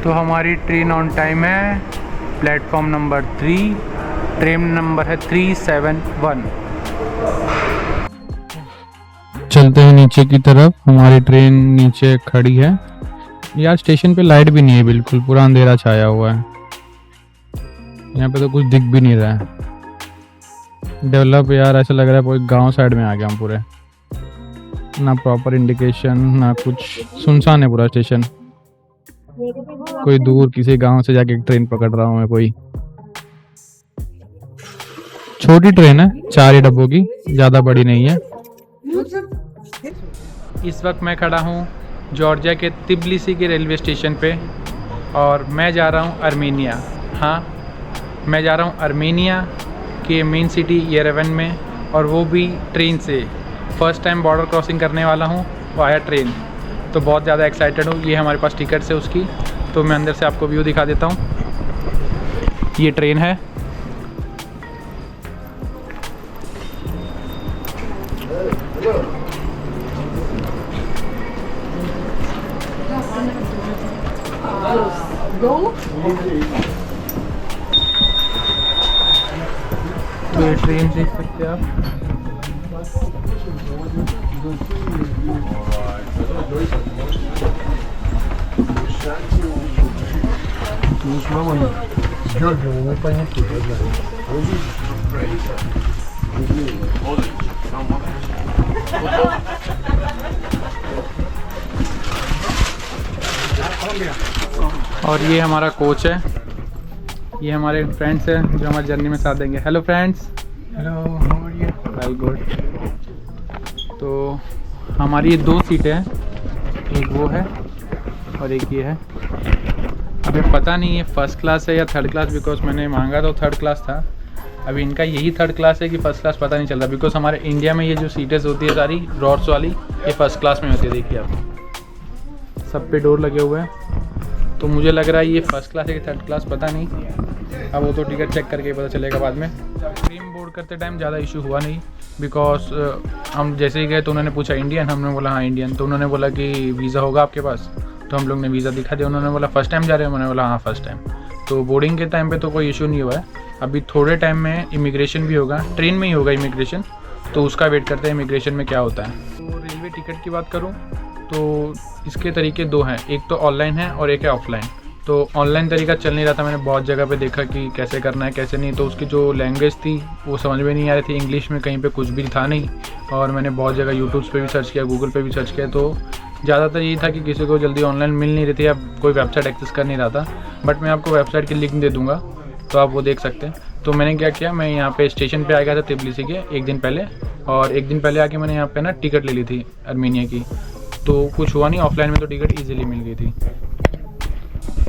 तो हमारी train on time है, प्लेटफॉर्म नंबर 3, ट्रेन नंबर है 371। चलते हैं नीचे की तरफ। हमारी ट्रेन नीचे खड़ी है। यार स्टेशन पे लाइट भी नहीं है, बिल्कुल पूरा अंधेरा छाया हुआ है। यहाँ पे तो कुछ दिख भी नहीं रहा है। डेवलप यार ऐसा लग रहा है कोई गांव साइड में आ गया हम पूरे। ना प्रॉपर इंडिकेशन ना कुछ, सुनसान है पूरा स्टेशन। कोई दूर किसी गांव से जाके ट्रेन पकड़ रहा हूँ मैं। कोई छोटी ट्रेन है, 4 ही डब्बों की, ज़्यादा बड़ी नहीं है। इस वक्त मैं खड़ा हूँ जॉर्जिया के तिब्लिसी के रेलवे स्टेशन पे और मैं जा रहा हूँ आर्मेनिया। हाँ, मैं जा रहा हूँ आर्मेनिया के मेन सिटी येरेवन में, और वो भी ट्रेन से। फर्स्ट टाइम बॉर्डर क्रॉसिंग करने वाला हूँ वाया ट्रेन, तो बहुत ज़्यादा एक्साइटेड हूँ। ये हमारे पास टिकट्स है उसकी, तो मैं अंदर से आपको व्यू दिखा देता हूँ। ये ट्रेन है। तो ये ट्रेन देख सकते हैं आप। और ये हमारा कोच है, ये हमारे फ्रेंड्स हैं जो हमारी जर्नी में साथ देंगे। Hello friends. Hello, how are you? Well good. तो हमारी ये 2 सीटें हैं, एक वो है और एक ये है। अभी पता नहीं है फर्स्ट क्लास है या थर्ड क्लास, बिकॉज मैंने मांगा तो थर्ड क्लास था। अभी इनका यही थर्ड क्लास है कि फर्स्ट क्लास पता नहीं चल रहा, बिकॉज हमारे इंडिया में ये जो सीटें होती है सारी रॉड्स वाली, ये फर्स्ट क्लास में होती है। देखिए आप, सब पे डोर लगे हुए हैं, तो मुझे लग रहा है ये फर्स्ट क्लास है कि थर्ड क्लास, पता नहीं। अब वो तो टिकट चेक करके पता चलेगा बाद में। ट्रेन बोर्ड करते टाइम ज़्यादा इशू हुआ नहीं, बिकॉज हम जैसे ही गए तो उन्होंने पूछा इंडियन, हमने बोला हाँ इंडियन। तो उन्होंने बोला कि वीज़ा होगा आपके पास, तो हम लोग ने वीज़ा दिखा दिया। उन्होंने बोला फर्स्ट टाइम जा रहे हैं, मैंने बोला हाँ फर्स्ट टाइम। तो बोर्डिंग के टाइम पे तो कोई इशू नहीं हुआ है। अभी थोड़े टाइम में इमिग्रेशन भी होगा, ट्रेन में ही होगा इमिग्रेशन, तो उसका वेट करते हैं इमिग्रेशन में क्या होता है। तो रेलवे टिकट की बात करूँ तो इसके तरीके 2 हैं, एक तो ऑनलाइन है और एक है ऑफलाइन। तो ऑनलाइन तरीका चल नहीं रहा था, मैंने बहुत जगह पे देखा कि कैसे करना है कैसे नहीं, तो उसकी जो लैंग्वेज थी वो समझ में नहीं आ रही थी। इंग्लिश में कहीं पे कुछ भी था नहीं, और मैंने बहुत जगह यूट्यूब पे भी सर्च किया, गूगल पे भी सर्च किया, तो ज़्यादातर यही था कि किसी को जल्दी ऑनलाइन मिल नहीं रही थी या कोई वेबसाइट एक्सेस कर नहीं रहा था। बट मैं आपको वेबसाइट की लिंक दे दूँगा, तो आप वो देख सकते हैं। तो मैंने क्या किया, मैं यहाँ पे स्टेशन पे आ गया था तिब्लिसी के एक दिन पहले, और एक दिन पहले आके मैंने यहाँ पे ना टिकट ले ली थी आर्मेनिया की। तो कुछ हुआ नहीं, ऑफलाइन में तो टिकट ईजिली मिल गई थी।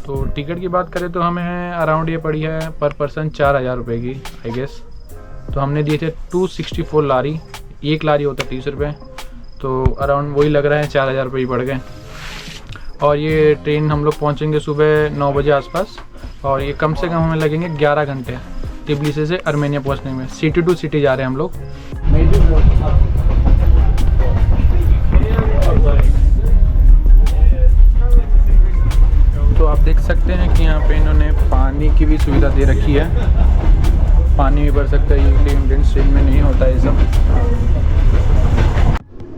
तो टिकट की बात करें तो हमें अराउंड ये पड़ी है पर पर्सन 4000 रुपये की आई गेस। तो हमने दिए थे 264 लारी, 1 लारी होता 30 रुपये, तो अराउंड वही लग रहा है 4000 रुपये ही पड़ गए। और ये ट्रेन हम लोग पहुँचेंगे सुबह 9 बजे आसपास, और ये कम से कम हमें लगेंगे 11 घंटे तिब्लिसी से आर्मेनिया पहुँचने में। सिटी टू सिटी जा रहे हैं हम लोग। तो आप देख सकते हैं कि यहाँ पे इन्होंने पानी की भी सुविधा दे रखी है, पानी भी भर सकता है, ये इंडियन ट्रेन में नहीं होता है ये सब।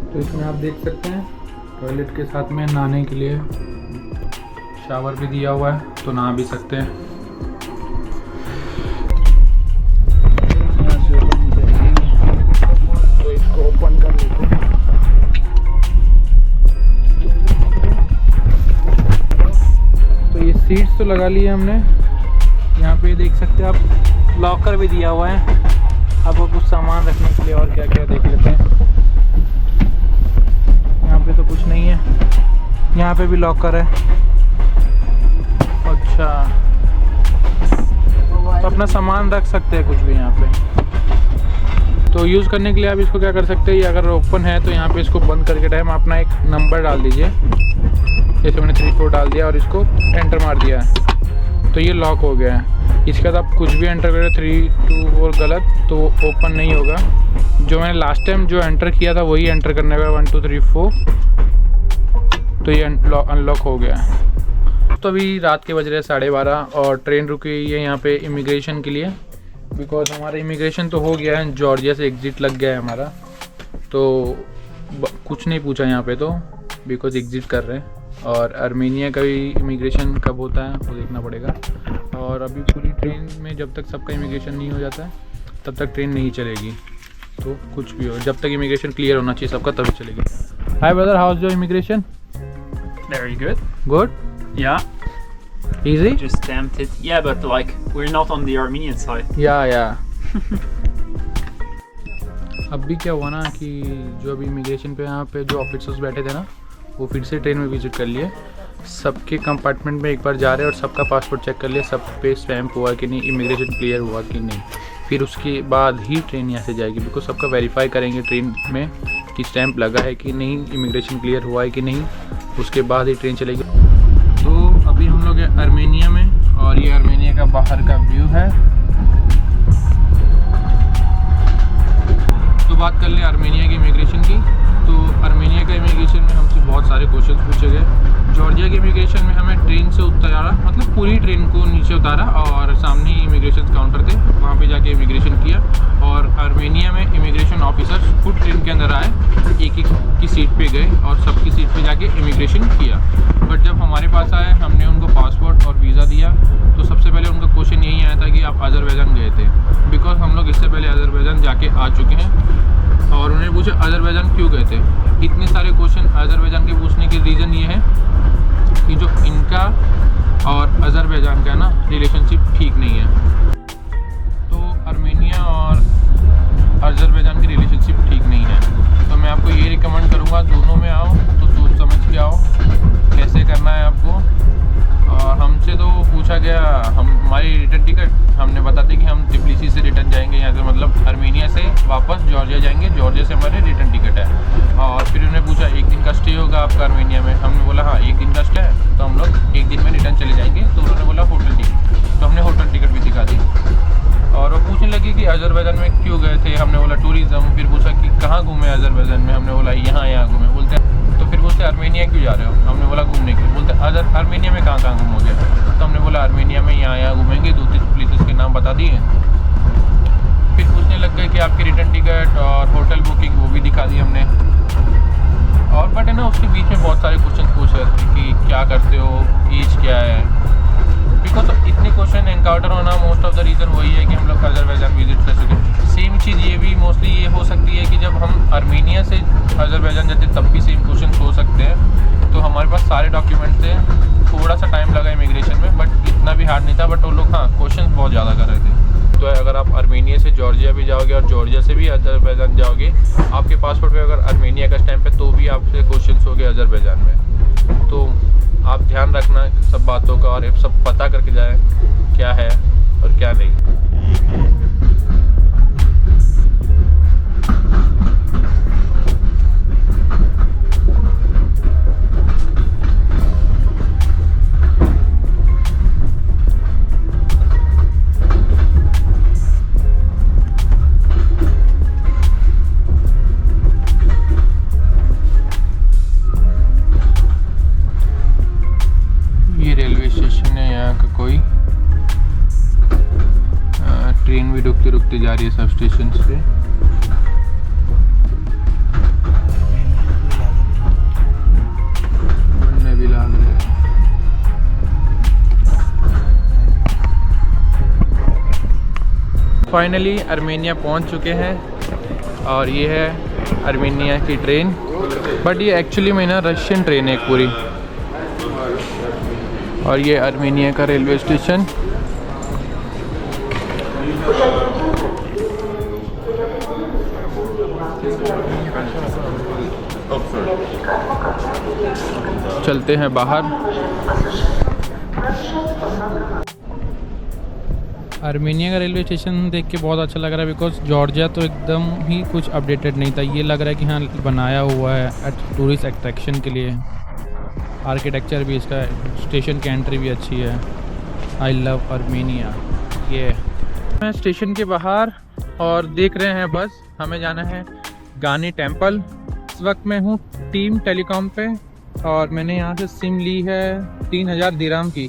तो इसमें आप देख सकते हैं टॉयलेट के साथ में नहाने के लिए शावर भी दिया हुआ है, तो नहा भी सकते हैं। तो इसको ओपन कर लेते हैं। तो ये सीट्स तो लगा ली है हमने। यहाँ पे देख सकते हैं आप, लॉकर भी दिया हुआ है आपको कुछ सामान रखने के लिए, और क्या क्या देख लेते हैं। यहाँ पे तो कुछ नहीं है, यहाँ पे भी लॉकर है। अच्छा, तो अपना सामान रख सकते हैं कुछ भी यहाँ पे। तो यूज़ करने के लिए आप इसको क्या कर सकते हैं, ये अगर ओपन है तो यहाँ पे इसको बंद करके टाइम अपना एक नंबर डाल दीजिए, जैसे मैंने 34 डाल दिया और इसको एंटर मार दिया है, तो ये लॉक हो गया है। इसके बाद आप कुछ भी एंटर करें 3, 2 और गलत, तो ओपन नहीं होगा। जो मैंने लास्ट टाइम जो एंटर किया था वही एंटर करने का 1 2 3 4, तो ये अनलॉक हो गया है। तो अभी रात के बज रहे 12:30 और ट्रेन रुकी हुई है यहाँ पे इमिग्रेशन के लिए, बिकॉज हमारा इमिग्रेशन तो हो गया है, जॉर्जिया से एग्ज़िट लग गया है हमारा, तो कुछ नहीं पूछा यहाँ पे तो, बिकॉज एग्ज़िट कर रहे हैं। और आर्मेनिया का भी इमिग्रेशन कब होता है वो देखना पड़ेगा। और अभी पूरी ट्रेन में जब तक सबका इमिग्रेशन नहीं हो जाता है तब तक ट्रेन नहीं चलेगी, तो कुछ भी हो, जब तक इमिग्रेशन क्लियर होना चाहिए सबका तभी चलेगी। Hi brother, how is your immigration? Very good. Good, Yeah. Easy? Just stamped it. Yeah, but like we're not on the Armenian side. या अब भी क्या हुआ ना कि जो अभी इमिग्रेशन पे यहाँ पे जो ऑफिसर्स बैठे थे ना, वो फिर से ट्रेन में विजिट कर लिए, सबके कंपार्टमेंट में एक बार जा रहे हैं और सबका पासपोर्ट चेक कर लिया, सब पे स्टैम्प हुआ कि नहीं, इमिग्रेशन क्लियर हुआ कि नहीं, फिर उसके बाद ही ट्रेन यहाँ से जाएगी, बिकॉज सबका वेरीफाई करेंगे ट्रेन में कि स्टैम्प लगा है कि नहीं, इमिग्रेशन क्लियर हुआ है कि नहीं, उसके बाद ही ट्रेन चलेगी। तो अभी हम लोग हैं आर्मेनिया में और ये आर्मेनिया का बाहर का व्यू है। तो बात कर ले आर्मेनिया की इमिग्रेशन की। तो आर्मेनिया का इमिग्रेशन में हमसे बहुत सारे क्वेश्चंस पूछे गए। जॉर्जिया के इमिग्रेशन में हमें ट्रेन से उतारा, मतलब पूरी ट्रेन को नीचे उतारा और सामने ही इमिग्रेशन काउंटर थे, वहाँ पे जाके इमिग्रेशन किया। और आर्मेनिया में इमिग्रेशन ऑफिसर्स खुद ट्रेन के अंदर आए, एक एक की सीट पे गए और सबकी सीट पे जाके इमिग्रेशन किया। बट जब हमारे पास आए, हमने उनको पासपोर्ट और वीज़ा दिया, तो सबसे पहले उनका क्वेश्चन यही आया था कि आप अज़रबैजान गए थे, बिकॉज हम लोग इससे पहले अज़रबैजान जाके आ चुके हैं। और उन्हें पूछा अज़रबैजान क्यों गए थे। इतने सारे क्वेश्चन अज़रबैजान के पूछने की रीज़न ये है कि जो इनका और अज़रबैजान का ना रिलेशनशिप ठीक नहीं है। तो आर्मेनिया और अज़रबैजान की रिलेशनशिप ठीक नहीं है, तो मैं आपको ये रिकमेंड करूँगा दोनों में आओ तो सोच समझ के आओ कैसे करना है आपको। और हमसे तो पूछा गया हमारी रिटर्न टिकट, हमने बता दी कि हम तिब्लिसी से रिटर्न जाएंगे, यहाँ से मतलब आर्मेनिया से वापस जॉर्जिया जाएंगे, जॉर्जिया से हमारे रिटर्न टिकट है। और फिर उन्होंने पूछा एक दिन का स्टे होगा आपका आर्मेनिया में, हमने बोला हाँ एक दिन का स्टे है, तो हम लोग एक दिन में रिटर्न चले जाएंगे। तो उन्होंने बोला होटल टिकट, तो हमने होटल टिकट भी दिखा दी। और वो पूछने लगी कि अज़रबैजान में क्यों गए थे, हमने बोला टूरिज़्म। फिर पूछा कि कहाँ घूमे अज़रबैजान में, हमने बोला यहाँ घूमे। बोलते तो फिर बोलते आर्मेनिया क्यों जा रहे हो, हमने बोला घूमने के लिए। बोलते आर्मेनिया में कहाँ घूमोगे, तो हमने बोला आर्मेनिया में यहाँ घूमेंगे, 2-3 प्लेसेस के नाम बता दिए। फिर पूछने लग गए कि आपकी रिटर्न टिकट और होटल बुकिंग वो भी दिखा दी हमने। और बट है ना उसके बीच में बहुत सारे क्वेश्चन पूछ रहे थे कि क्या करते हो, एज क्या है, बिकॉज इतने क्वेश्चन एनकाउंटर होना मोस्ट ऑफ द रीज़न वही है कि हम लोग अज़रबैजान विजिट कर सकें। सेम चीज़ ये भी मोस्टली ये हो सकती है कि जब हम आर्मेनिया से अज़रबैजान जाते तब भी सेम क्वेश्चन हो सकते हैं। तो हमारे पास सारे डॉक्यूमेंट्स थे, थोड़ा सा टाइम लगा इमिग्रेशन में, बट इतना भी हार्ड नहीं था। बट वो लोग हाँ क्वेश्चन बहुत ज़्यादा कर रहे थे। तो अगर आप आर्मेनिया से जॉर्जिया भी जाओगे और जॉर्जिया से भी अज़रबैजान जाओगे, आपके पासपोर्ट पे अगर आर्मेनिया का स्टैम्प है तो भी आपसे क्वेश्चन होंगे अज़रबैजान में। तो आप ध्यान रखना सब बातों का और सब पता करके जाएं क्या है और क्या नहीं। ट्रेन भी रुकते रुकते जा रही है सब स्टेशन पे। बनने भी लाग रहे हैं। फाइनली आर्मेनिया पहुंच चुके हैं और ये है आर्मेनिया की ट्रेन, बट ये एक्चुअली में ना रशियन ट्रेन है एक पूरी। और ये आर्मेनिया का रेलवे स्टेशन। चलते हैं बाहर। आर्मेनिया का रेलवे स्टेशन देख के बहुत अच्छा लग रहा है, बिकॉज जॉर्जिया तो एकदम ही कुछ अपडेटेड नहीं था। ये लग रहा है कि हाँ बनाया हुआ है टूरिस्ट अट्रैक्शन के लिए। आर्किटेक्चर भी इसका, स्टेशन की एंट्री भी अच्छी है। I love Armenia. ये मैं स्टेशन के बाहर और देख रहे हैं बस हमें जाना है गानी टेम्पल। इस वक्त मैं हूँ टीम टेलीकॉम पे और मैंने यहाँ से सिम ली है 3000 दिरहम की।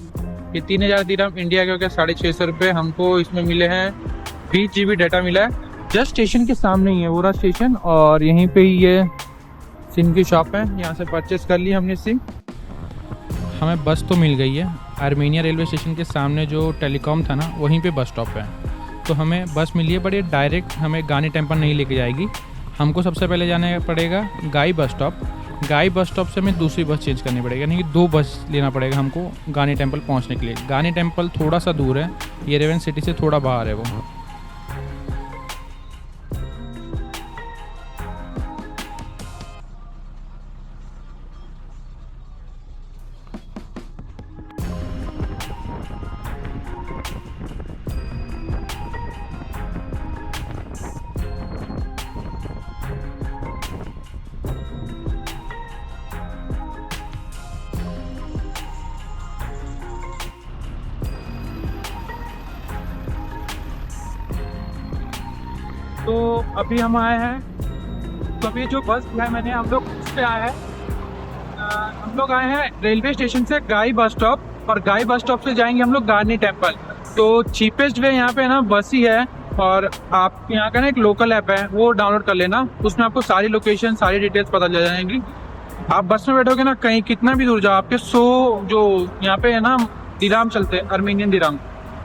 ये 3000 दिरहम इंडिया के हो गया 650 रुपये। हमको इसमें मिले हैं 20 GB डाटा मिला है। जस्ट स्टेशन के सामने ही है वो रहा स्टेशन, और यहीं पे ही ये सिम की शॉप है। यहाँ से परचेस कर ली हमने सिम। हमें बस तो मिल गई है। आर्मेनिया रेलवे स्टेशन के सामने जो टेलीकॉम था ना, वहीं पे बस स्टॉप है। तो हमें बस मिली है, बट ये डायरेक्ट हमें गानी टेम्पल नहीं लेके जाएगी। हमको सबसे पहले जाना पड़ेगा गाई बस स्टॉप। गाई बस स्टॉप से हमें दूसरी बस चेंज करनी पड़ेगी, यानी कि 2 बस लेना पड़ेगा हमको गानी टेम्पल पहुंचने के लिए। गानी टेम्पल थोड़ा सा दूर है, येरेवन सिटी से थोड़ा बाहर है वो। तो अभी हम आए हैं, तो अभी जो बस है मैंने हम लोग उस पे आए हैं। हम लोग आए हैं रेलवे स्टेशन से गाई बस स्टॉप, और गाई बस स्टॉप से जाएंगे हम लोग गानी टेम्पल। तो चीपेस्ट वे यहाँ पे ना बस ही है, और आप यहाँ का ना एक लोकल ऐप है वो डाउनलोड कर लेना। उसमें आपको सारी लोकेशन सारी डिटेल्स पता चल जाएंगी। आप बस में बैठोगे ना, कहीं कितना भी दूर जाओ, आपके 100 जो यहाँ पे है ना दिराम चलते हैं, अर्मेनियन दिराम,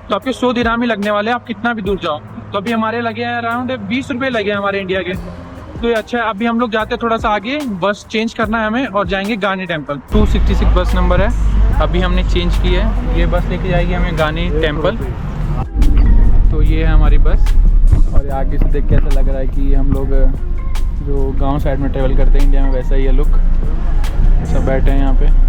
तो आपके 100 दिराम ही लगने वाले हैं, आप कितना भी दूर जाओ। तो अभी हमारे लगे हैं अराउंड 20 रुपये लगे हैं हमारे इंडिया के। तो ये अच्छा है। अभी हम लोग जाते हैं थोड़ा सा आगे, बस चेंज करना है हमें और जाएंगे गानी टेम्पल। 266 बस नंबर है, अभी हमने चेंज की है। ये बस लेके जाएगी हमें गानी टेम्पल। तो ये है हमारी बस, और आगे से देख के ऐसा लग रहा है कि हम लोग जो गांव साइड में ट्रेवल करते हैं इंडिया में, वैसा ही है लुक। सब बैठे हैं यहाँ पे।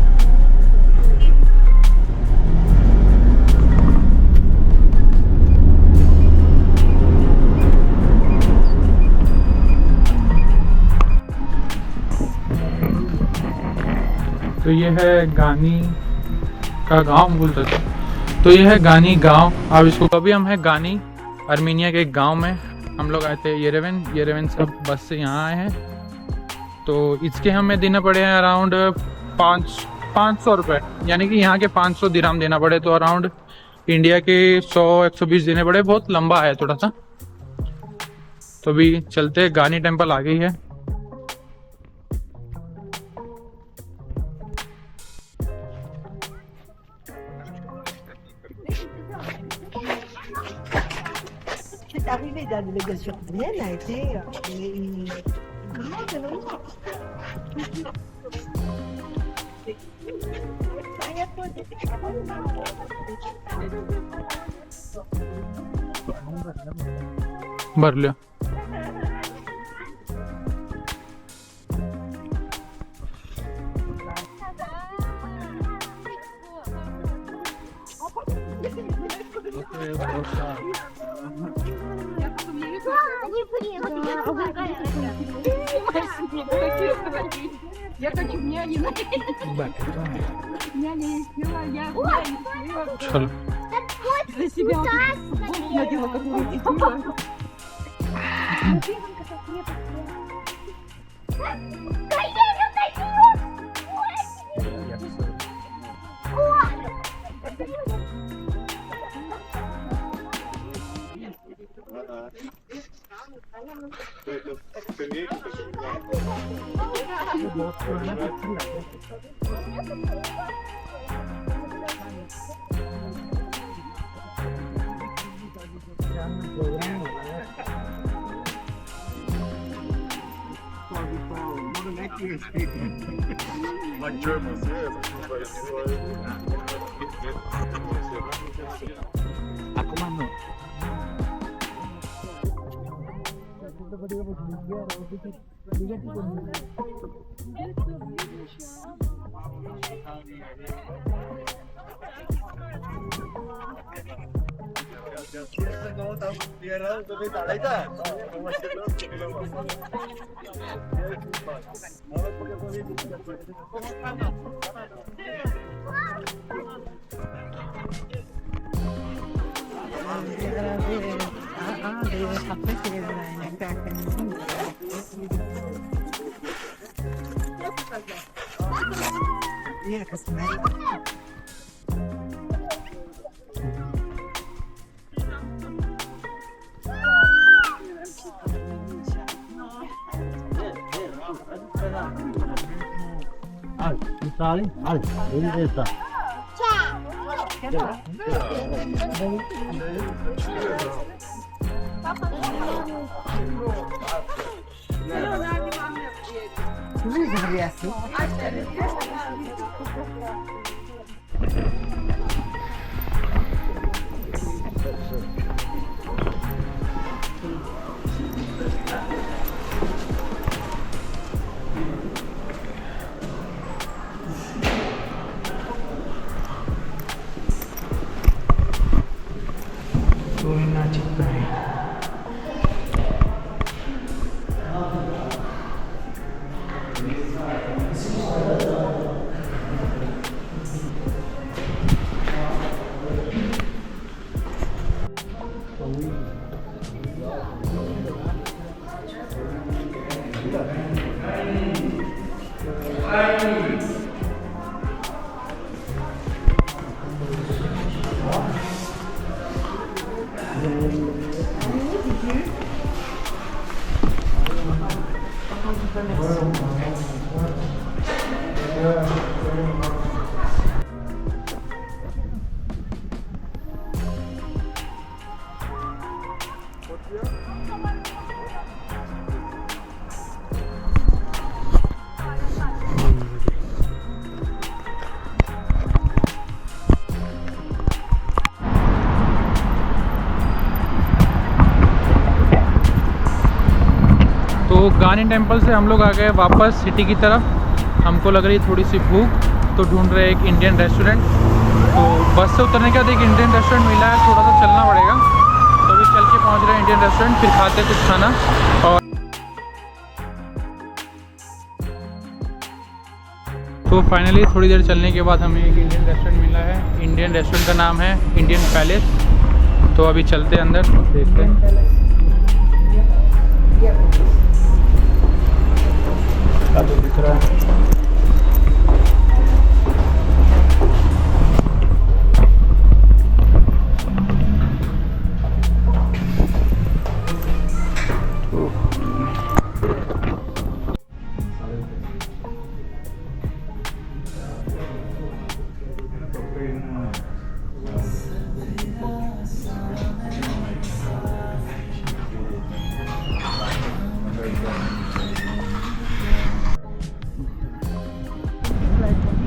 तो ये है गानी का गांव बोल सकते हैं। तो ये है गानी गांव। अब इसको अभी हम हैं गानी अर्मेनिया के एक गांव में। हम लोग आए थे येरेवन से बस से यहाँ आए हैं। तो इसके हमें देना पड़े हैं अराउंड 500 रुपये, यानी कि यहाँ के 500 दिराम देना पड़े। तो अराउंड इंडिया के 100-120 देने पड़े। बहुत लंबा है थोड़ा सा। तो अभी चलते, गानी टेम्पल आ गई है। C'est arrivé de la délégation arménienne a été comment c'est long. भर लिया। Я хочу няню. Няня не сняла, я चलो за себя надела какую-то детину. Like Germans, yeah. Ah, Iya, kesana. Ini seperti asli. तो गानी टेम्पल से हम लोग आ गए वापस सिटी की तरफ। हमको लग रही है थोड़ी सी भूख, तो ढूंढ रहे एक इंडियन रेस्टोरेंट। तो बस से उतरने के बाद एक इंडियन रेस्टोरेंट मिला है, थोड़ा सा चलना पड़ेगा। तो अभी चल के पहुंच रहे हैं इंडियन रेस्टोरेंट, फिर खाते हैं कुछ खाना। और तो फाइनली थोड़ी देर चलने के बाद हमें एक इंडियन रेस्टोरेंट मिला है। इंडियन रेस्टोरेंट का नाम है इंडियन पैलेस। तो अभी चलते हैं अंदर, देखते हैं। दिख रहा है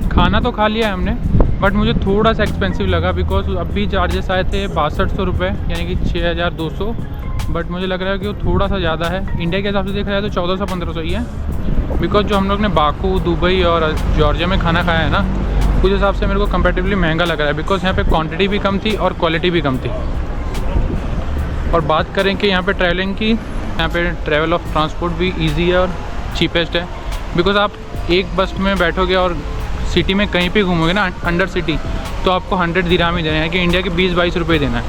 खाना तो खा लिया है हमने, बट मुझे थोड़ा सा एक्सपेंसिव लगा बिकॉज अभी चार्जेस आए थे 6200 रुपये, यानी कि 6200। बट मुझे लग रहा है कि वो थोड़ा सा ज़्यादा है। इंडिया के हिसाब से देखा जाए तो 1400-1500 ही है। बिकॉज जो हम लोग ने बाकू, दुबई और जॉर्जिया में खाना खाया है ना, उस हिसाब से मेरे को कंपैरेटिवली महंगा लग रहा है। बिकॉज यहाँ पे क्वांटिटी भी कम थी और क्वालिटी भी कम थी। और बात करें कि यहाँ पे ट्रैवलिंग की, यहाँ पे ट्रैवल ऑफ ट्रांसपोर्ट भी ईजी है और चीपेस्ट है। बिकॉज आप एक बस में बैठोगे और सिटी में कहीं पे घूमोगे ना, अंडर सिटी, तो आपको 100 दिरहाम ही देना है, कि इंडिया के 20-22 रुपये देना है।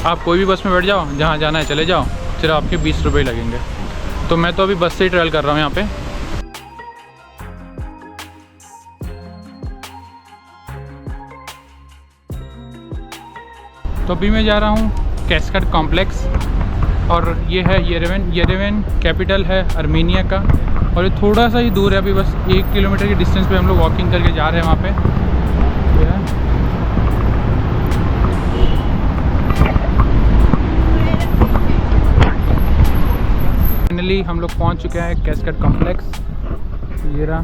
आप कोई भी बस में बैठ जाओ, जहाँ जाना है चले जाओ, सिर्फ आपके 20 रुपये लगेंगे। तो मैं तो अभी बस से ही ट्रैवल कर रहा हूँ यहाँ पे। तो अभी मैं जा रहा हूँ कैस्केड कॉम्प्लेक्स, और ये है येरेवन। येरेवन कैपिटल है आर्मेनिया का, और ये थोड़ा सा ही दूर है। अभी बस 1 किलोमीटर की डिस्टेंस पे हम लोग वॉकिंग करके जा रहे हैं वहाँ पे। फाइनली हम लोग पहुँच चुके हैं कैस्केड कॉम्प्लेक्स। ये रहा,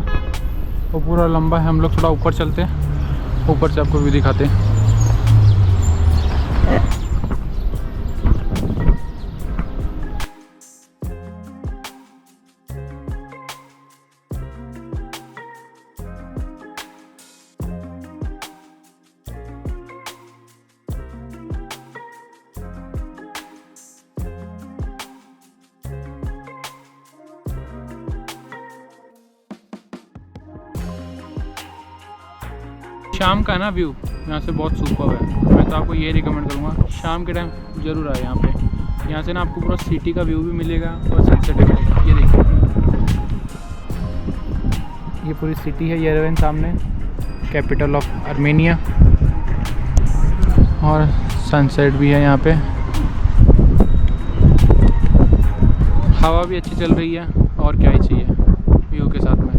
वो पूरा लंबा है। हम लोग थोड़ा ऊपर चलते हैं, ऊपर से आपको व्यू दिखाते हैं। शाम का ना व्यू यहाँ से बहुत सुपर है। मैं तो आपको ये रिकमेंड करूँगा, शाम के टाइम ज़रूर आए यहाँ पे। यहाँ से ना आपको पूरा सिटी का व्यू भी मिलेगा और सनसेट भी मिलेगा। ये देखिए, ये पूरी सिटी है येरेवन सामने। कैपिटल ऑफ आर्मेनिया, और सनसेट भी है यहाँ पे। हवा भी अच्छी चल रही है, और क्या ही चाहिए व्यू के साथ में।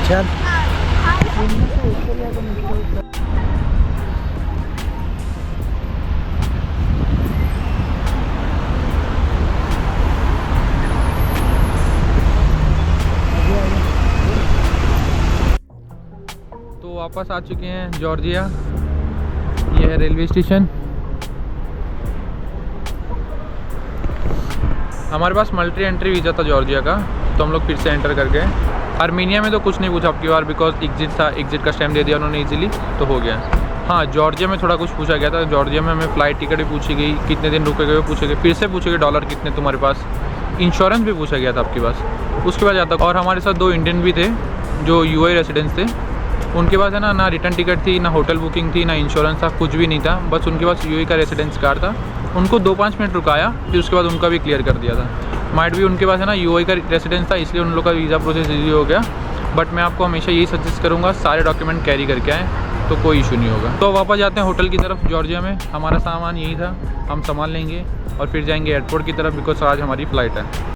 चल तो वापस आ चुके हैं जॉर्जिया। ये है रेलवे स्टेशन। हमारे पास मल्टी एंट्री वीज़ा था जॉर्जिया का, तो हम लोग फिर से एंटर कर गए। आर्मेनिया में तो कुछ नहीं पूछा आपकी बार, बिकॉज एग्जिट था, एग्जिट का स्टैम्प दे दिया उन्होंने इजीली, तो हो गया। हाँ, जॉर्जिया में थोड़ा कुछ पूछा गया था। जॉर्जिया में हमें फ़्लाइट टिकट भी पूछी गई, कितने दिन रुकेगे वो पूछे गए, फिर से पूछे गए डॉलर कितने तुम्हारे पास, इंश्योरेंस भी पूछा गया था आपके पास। उसके बाद जाता, और हमारे साथ 2 इंडियन भी थे जो यूएई रेसिडेंट्स थे। उनके पास है ना रिटर्न टिकट थी, ना होटल बुकिंग थी, ना इंश्योरेंस था, कुछ भी नहीं था, बस उनके पास यूएई का रेसिडेंस कार्ड था। उनको 2-5 मिनट रुकाया, फिर उसके बाद उनका भी क्लियर कर दिया था। माइट भी उनके पास है ना यूएई का रेसिडेंस था, इसलिए उन लोग का वीज़ा प्रोसेस ईजी हो गया। बट मैं आपको हमेशा यही सजेस्ट करूँगा, सारे डॉक्यूमेंट कैरी करके आएँ, तो कोई इशू नहीं होगा। तो वापस जाते हैं होटल की तरफ जॉर्जिया में। हमारा सामान यही था, हम संभाल लेंगे और फिर जाएंगे एयरपोर्ट की तरफ, बिकॉज आज हमारी फ़्लाइट है।